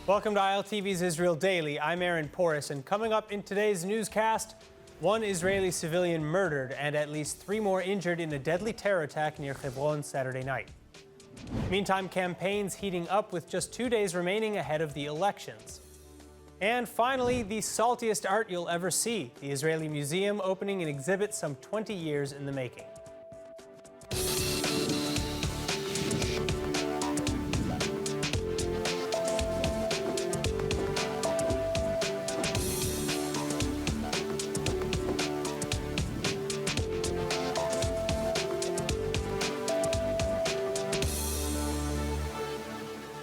Welcome to ILTV's Israel Daily. I'm Aaron Porras, and coming up in today's newscast, one Israeli civilian murdered and at least 3 more injured in a deadly terror attack near Hebron Saturday night. Meantime, campaigns heating up with just 2 days remaining ahead of the elections. And finally, the saltiest art you'll ever see, the Israeli Museum opening an exhibit some 20 years in the making.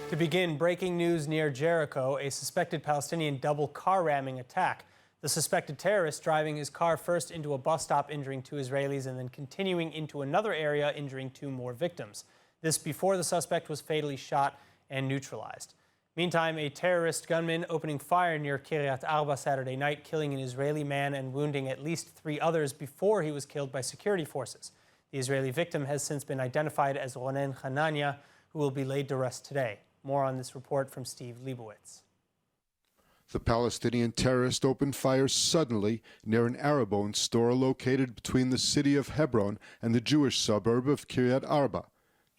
To begin, breaking news near Jericho, a suspected Palestinian double car ramming attack. The suspected terrorist driving his car first into a bus stop, injuring 2 Israelis, and then continuing into another area, injuring 2 more victims. This before the suspect was fatally shot and neutralized. Meantime, a terrorist gunman opening fire near Kiryat Arba Saturday night, killing an Israeli man and wounding at least 3 others before he was killed by security forces. The Israeli victim has since been identified as Ronen Hanania, who will be laid to rest today. More on this report from Steve Leibowitz. The Palestinian terrorist opened fire suddenly near an Arab-owned store located between the city of Hebron and the Jewish suburb of Kiryat Arba.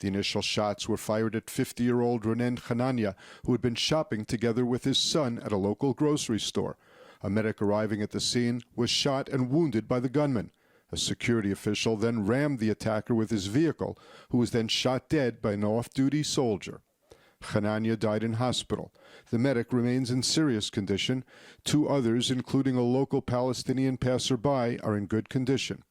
The initial shots were fired at 50-year-old Ronen Hanania, who had been shopping together with his son at a local grocery store. A medic arriving at the scene was shot and wounded by the gunman. A security official then rammed the attacker with his vehicle, who was then shot dead by an off-duty soldier. Hanania died in hospital. The medic remains in serious condition. 2 others, including a local Palestinian passerby, are in good condition.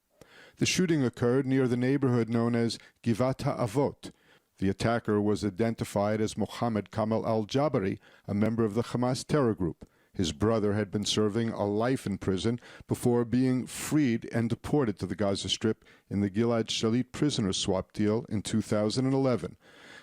The shooting occurred near the neighborhood known as Givat HaAvot. The attacker was identified as Mohammed Kamal al-Jabari, a member of the Hamas terror group. His brother had been serving a life in prison before being freed and deported to the Gaza Strip in the Gilad Shalit prisoner swap deal in 2011.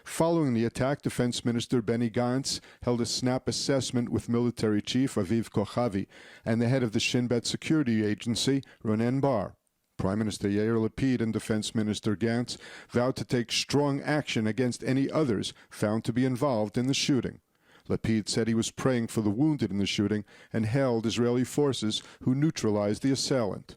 Following the attack, Defense Minister Benny Gantz held a snap assessment with military chief Aviv Kochavi and the head of the Shin Bet security agency, Ronen Bar. Prime Minister Yair Lapid and Defense Minister Gantz vowed to take strong action against any others found to be involved in the shooting. Lapid said he was praying for the wounded in the shooting and hailed Israeli forces who neutralized the assailant.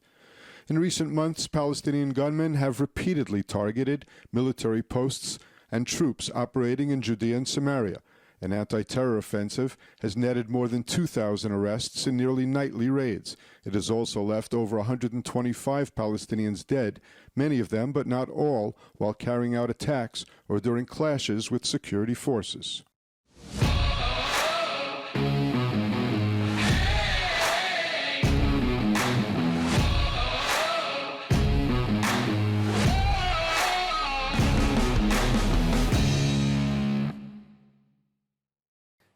In recent months, Palestinian gunmen have repeatedly targeted military posts and troops operating in Judea and Samaria. An anti-terror offensive has netted more than 2,000 arrests in nearly nightly raids. It has also left over 125 Palestinians dead, many of them, but not all, while carrying out attacks or during clashes with security forces.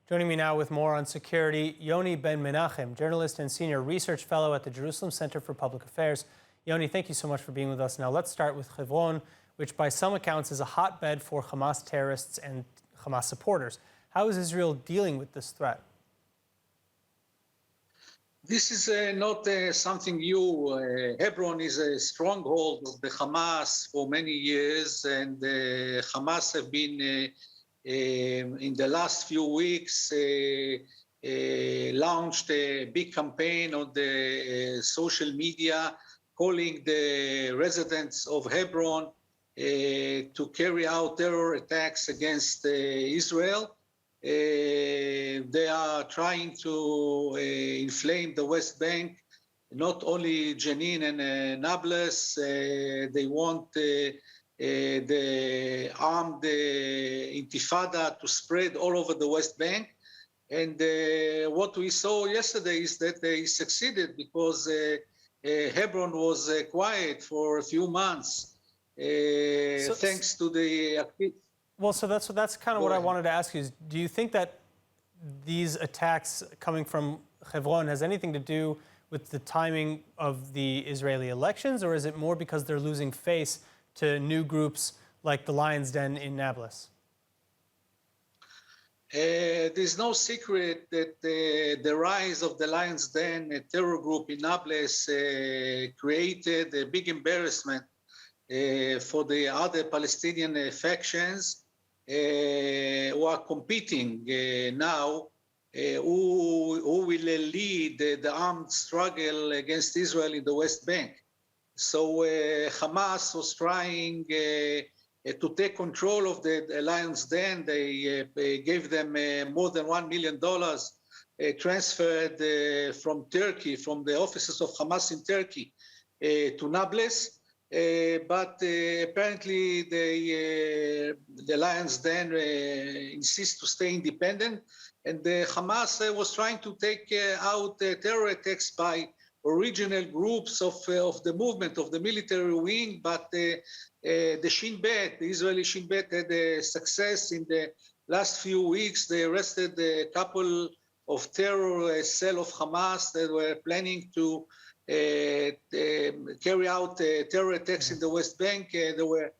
Joining me now with more on security, Yoni Ben Menachem, journalist and senior research fellow at the Jerusalem Center for Public Affairs. Yoni, thank you so much for being with us. Now let's start with Hebron, which by some accounts is a hotbed for Hamas terrorists and Hamas supporters. How is Israel dealing with this threat? This is not something new. Hebron is a stronghold of the Hamas for many years, and Hamas have been in the last few weeks launched a big campaign on the social media calling the residents of Hebron to carry out terror attacks against Israel. They are trying to inflame the West Bank, not only Jenin and Nablus. They want the armed intifada to spread all over the West Bank. And what we saw yesterday is that they succeeded because Hebron was quiet for a few months, thanks to the... Well, so that's kind of what I wanted to ask you is, do you think that these attacks coming from Hebron has anything to do with the timing of the Israeli elections, or is it more because they're losing face to new groups like the Lion's Den in Nablus? There's no secret that the rise of the Lion's Den, a terror group in Nablus, created a big embarrassment for the other Palestinian factions who are competing now who will lead the armed struggle against Israel in the West Bank. So Hamas was trying to take control of the Lions Den. They gave them more than $1 million transferred from Turkey, from the offices of Hamas in Turkey to Nablus. But apparently the Lions Den insist to stay independent. And Hamas was trying to take out terror attacks by original groups of the movement, of the military wing, but the Shin Bet, the Israeli Shin Bet, had success in the last few weeks. They arrested a couple of terror cell of Hamas that were planning to carry out terror attacks in the West Bank. They were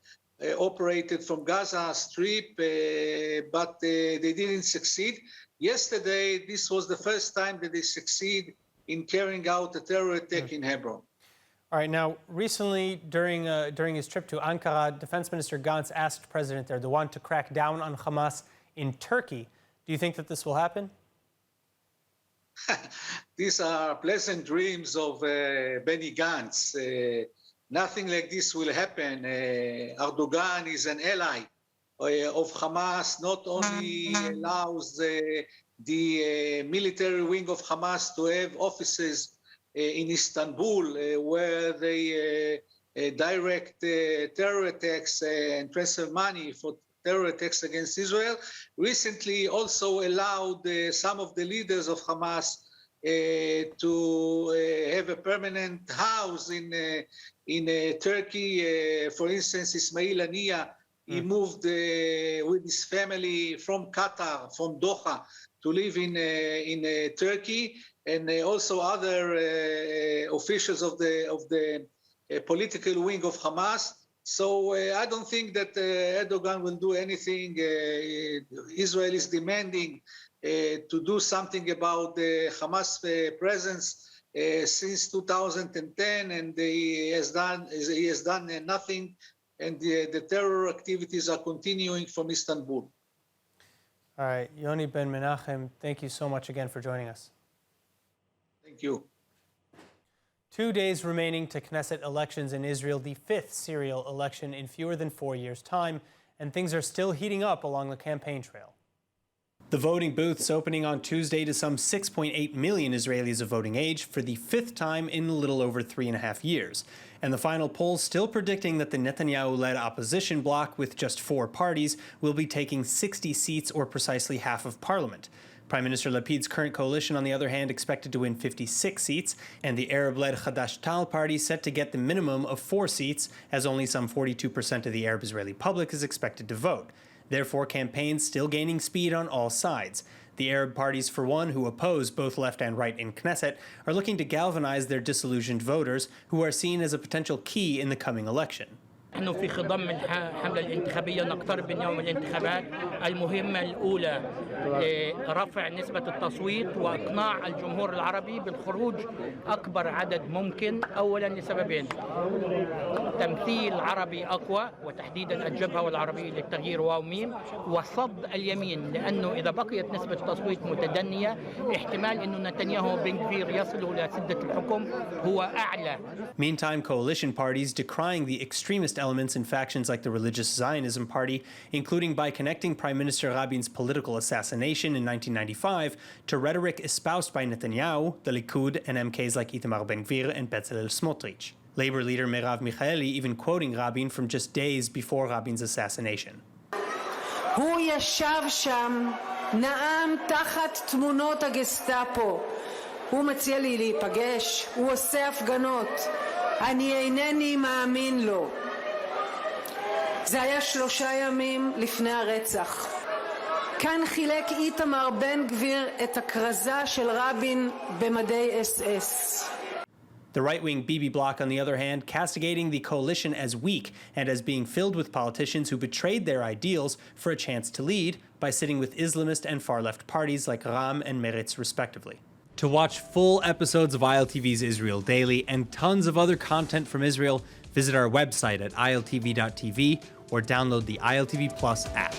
operated from Gaza Strip, but they didn't succeed. Yesterday, this was the first time that they succeed in carrying out a terror attack in Hebron. All right, now, recently, during his trip to Ankara, Defense Minister Gantz asked President Erdogan to crack down on Hamas in Turkey. Do you think that this will happen? These are pleasant dreams of Benny Gantz. Nothing like this will happen. Erdogan is an ally of Hamas, not only allows the military wing of Hamas to have offices in Istanbul where they direct terror attacks and transfer money for terror attacks against Israel. Recently also allowed some of the leaders of Hamas to have a permanent house in Turkey. For instance, Ismail Haniya, he moved with his family from Qatar, from Doha, to live in Turkey, and also other officials of the political wing of Hamas. So I don't think that Erdogan will do anything. Israel is demanding to do something about the Hamas presence since 2010, and he has done nothing. And the terror activities are continuing from Istanbul. All right, Yoni Ben Menachem, thank you so much again for joining us. Thank you. 2 days remaining to Knesset elections in Israel, the fifth serial election in fewer than 4 years' time, and things are still heating up along the campaign trail. The voting booths opening on Tuesday to some 6.8 million Israelis of voting age for the fifth time in a little over 3.5 years. And the final polls still predicting that the Netanyahu-led opposition bloc with just 4 parties will be taking 60 seats, or precisely half of parliament. Prime Minister Lapid's current coalition, on the other hand, expected to win 56 seats, and the Arab-led Hadash-Tal party set to get the minimum of 4 seats, as only some 42% of the Arab Israeli public is expected to vote. Therefore, campaigns still gaining speed on all sides. The Arab parties, for one, who oppose both left and right in Knesset, are looking to galvanize their disillusioned voters, who are seen as a potential key in the coming election. نحن في خضم الحملة الانتخابية نقترب من يوم الانتخابات. المهمة الأولى رفع نسبة التصويت وإقناع الجمهور العربي بالخروج أكبر عدد ممكن، أولا لسببين: تمثيل عربي أقوى، وتحديدا الجبهة والعربية للتغيير واو ميم، وصد اليمين، لأنه إذا بقيت نسبة التصويت متدنية احتمال أنه نتنياهو وبن غفير يصلوا إلى سدة الحكم هو أعلى. Meantime, coalition parties decrying the extremist elements in factions like the Religious Zionism Party, including by connecting Prime Minister Rabin's political assassination in 1995 to rhetoric espoused by Netanyahu, the Likud, and MKs like Itamar Ben-Gvir and Bezalel Smotrich. Labor leader Merav Michaeli even quoting Rabin from just days before Rabin's assassination. הוא ישב שם, נאם תחת תמונות הגסטאפו. הוא מציע לי להיפגש, הוא עושה הפגנות. אני אינני מאמין לו. זה היה 3 ימים לפני הרצח. כאן חילק איתמר בן גביר את הכרזה של רבין במדי SS. The right-wing Bibi bloc, on the other hand, castigating the coalition as weak and as being filled with politicians who betrayed their ideals for a chance to lead by sitting with Islamist and far-left parties like Ram and Meretz, respectively. To watch full episodes of ILTV's Israel Daily and tons of other content from Israel, visit our website at iltv.tv or download the ILTV Plus app.